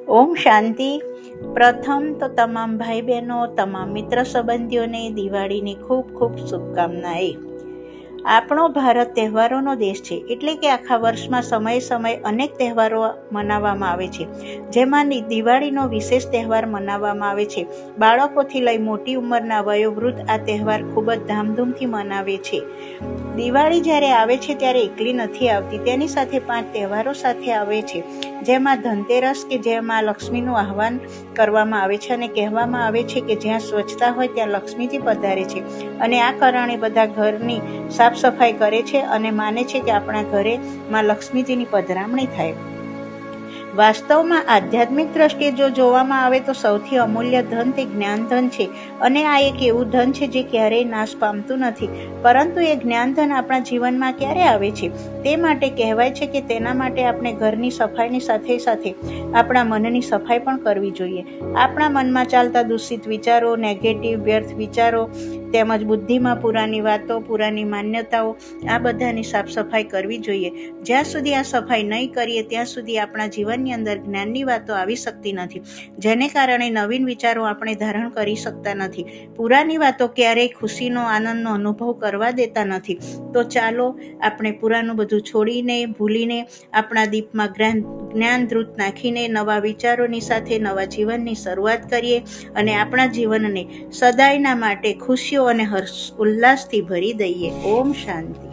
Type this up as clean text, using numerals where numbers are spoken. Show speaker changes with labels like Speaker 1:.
Speaker 1: ઓમ શાંતિ. પ્રથમ તો તમામ ભાઈ બહેનો, તમામ મિત્ર સંબંધીઓને દિવાળીની ખૂબ ખૂબ શુભકામનાએ. આપણો ભારત તહેવારોનો દેશ છે, એટલે કે આખા વર્ષમાં સમયે અનેક તહેવારો મનાવવામાં આવે છે, જેમાં દિવાળીનો વિશેષ તહેવાર મનાવવામાં આવે છે. બાળકોથી લઈ મોટી ઉંમરના વયોવૃદ્ધ આ તહેવાર ખૂબ જ ધામધૂમથી મનાવે છે. દિવાળી જ્યારે આવે છે ત્યારે એકલી નથી આવતી, તેની સાથે 5 તહેવારો સાથે આવે છે, જેમાં ધનતેરસ કે જેમાં લક્ષ્મીનું આહવાન કરવામાં આવે છે અને કહેવામાં આવે છે કે જ્યાં સ્વચ્છતા હોય ત્યાં લક્ષ્મીજી પધારે છે. અને આ કારણે બધા ઘરની સાફ સફાઈ કરે છે અને માને છે કે આપણા ઘરે માં લક્ષ્મીજીની પધરામણી થાય. વાસ્તવમાં આધ્યાત્મિક દ્રષ્ટિએ જો જોવામાં આવે તો સૌથી અમૂલ્ય ધન તે જ્ઞાનધન છે, અને આ એક એવું ધન છે જે ક્યારેય નાશ પામતું નથી. પરંતુ એ જ્ઞાનધન આપણા જીવનમાં ક્યારે આવે છે? તે માટે કહેવાય છે કે તેના માટે આપણે ઘરની સફાઈની સાથે સાથે આપણા મનની સફાઈ પણ કરવી જોઈએ. આપણા મનમાં ચાલતા દૂષિત વિચારો, નેગેટિવ વ્યર્થ વિચારો તેમજ બુદ્ધિમાં પુરાની વાતો, પુરાની માન્યતાઓ, આ બધાની સાફ સફાઈ કરવી જોઈએ. જ્યાં સુધી આ સફાઈ નહીં કરીએ ત્યાં સુધી આપણા જીવનની અંદર જ્ઞાનની વાતો આવી શકતી નથી, જેને કારણે નવીન વિચારો આપણે ધારણ કરી શકતા નથી. પુરાની વાતો ક્યારેય ખુશીનો, આનંદનો અનુભવ કરવા દેતા નથી. તો ચાલો આપણે પુરાનું બધું છોડીને, ભૂલીને આપણા દીપમાં જ્ઞાન ધ્રુત નાખીને નવા વિચારોની સાથે નવા જીવનની શરૂઆત કરીએ અને આપણા જીવનને સદાયના માટે ખુશીઓ અને હર્ષ ઉલ્લાસથી ભરી દઈએ. ઓમ શાંતિ.